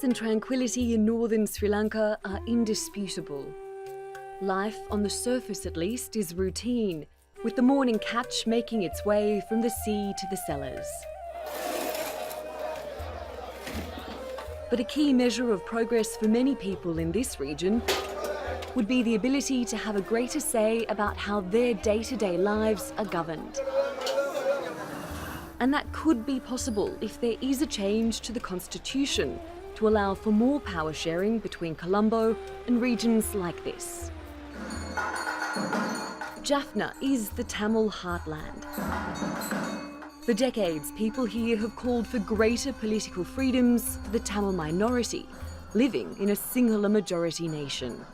and tranquility in northern Sri Lanka are indisputable. Life, on the surface at least, is routine, with the morning catch making its way from the sea to the cellars. But a key measure of progress for many people in this region would be the ability to have a greater say about how their day-to-day lives are governed. And that could be possible if there is a change to the constitution to allow for more power sharing between Colombo and regions like this. Jaffna is the Tamil heartland. For decades, people here have called for greater political freedoms for the Tamil minority, living in a singular majority nation.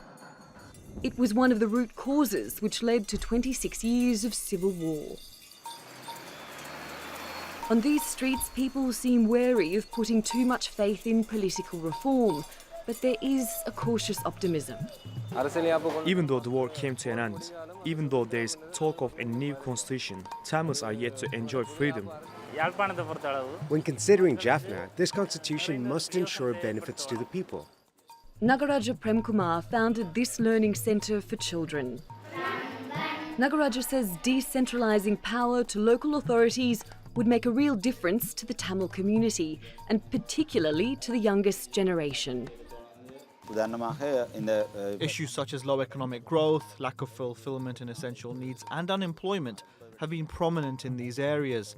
It was one of the root causes which led to 26 years of civil war. On these streets, people seem wary of putting too much faith in political reform, but there is a cautious optimism. Even though the war came to an end, even though there is talk of a new constitution, Tamils are yet to enjoy freedom. When considering Jaffna, this constitution must ensure benefits to the people. Nagaraja Premkumar founded this learning centre for children. Nagaraja says decentralising power to local authorities would make a real difference to the Tamil community, and particularly to the youngest generation. Issues such as low economic growth, lack of fulfillment in essential needs and unemployment have been prominent in these areas.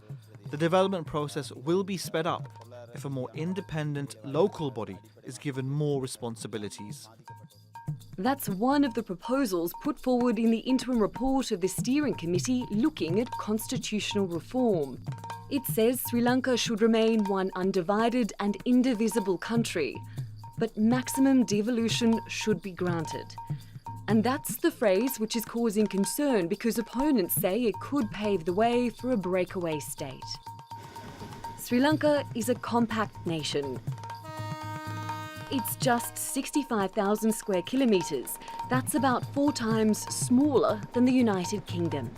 The development process will be sped up if a more independent local body is given more responsibilities. That's one of the proposals put forward in the interim report of the steering committee looking at constitutional reform. It says Sri Lanka should remain one undivided and indivisible country, but maximum devolution should be granted. And that's the phrase which is causing concern because opponents say it could pave the way for a breakaway state. Sri Lanka is a compact nation. It's just 65,000 square kilometres. That's about 4 times smaller than the United Kingdom.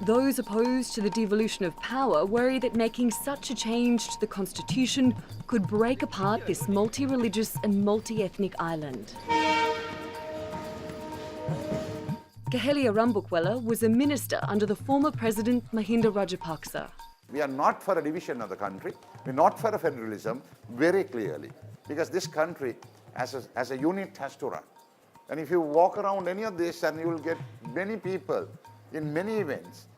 Those opposed to the devolution of power worry that making such a change to the constitution could break apart this multi-religious and multi-ethnic island. Kahelia Rambukwala was a minister under the former president Mahinda Rajapaksa. We are not for a division of the country. We're not for a federalism, very clearly. Because this country, as a unit, has to run. And if you walk around any of this, and you will get many people in many events,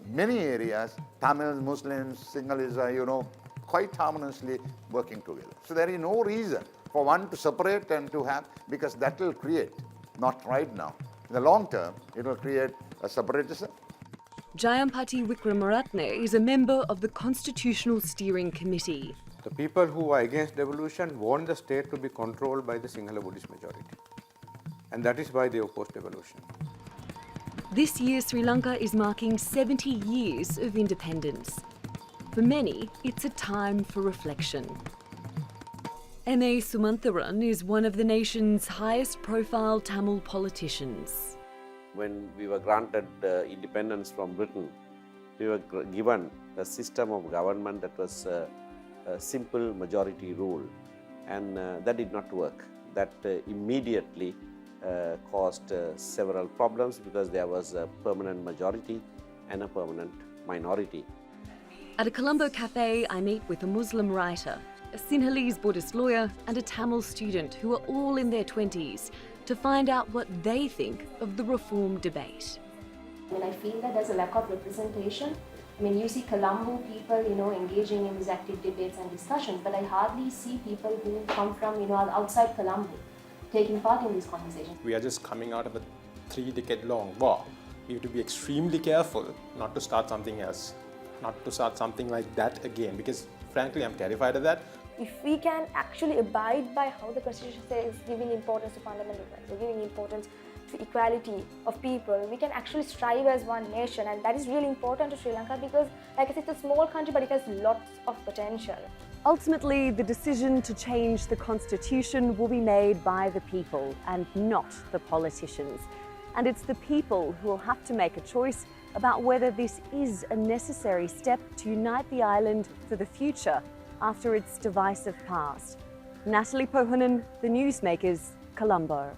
many areas, Tamils, Muslims, Sinhalese, quite harmoniously working together. So there is no reason for one to separate and to have, because that will create, not right now. In the long term, it will create a separatism. Jayampati Wickramaratne is a member of the Constitutional Steering Committee. The people who are against devolution want the state to be controlled by the Sinhala Buddhist majority. And that is why they oppose devolution. This year, Sri Lanka is marking 70 years of independence. For many, it's a time for reflection. M.A. Sumantharan is one of the nation's highest-profile Tamil politicians. When we were granted independence from Britain, we were given a system of government that was a simple majority rule, and that did not work. That immediately caused several problems because there was a permanent majority and a permanent minority. At a Colombo cafe, I meet with a Muslim writer, a Sinhalese Buddhist lawyer and a Tamil student who are all in their 20s to find out what they think of the reform debate. I feel that there's a lack of representation. You see Colombo people, engaging in these active debates and discussions, but I hardly see people who come from, outside Colombo taking part in these conversations. We are just coming out of a 3-decade-long war. We have to be extremely careful not to start something else, not to start something like that again, because frankly, I'm terrified of that. If we can actually abide by how the Constitution says, giving importance to fundamental rights, or giving importance to equality of people, we can actually strive as one nation, and that is really important to Sri Lanka because, like I said, it's a small country, but it has lots of potential. Ultimately, the decision to change the constitution will be made by the people and not the politicians. And it's the people who will have to make a choice about whether this is a necessary step to unite the island for the future after its divisive past. Natalie Poyhonen, The Newsmakers, Colombo.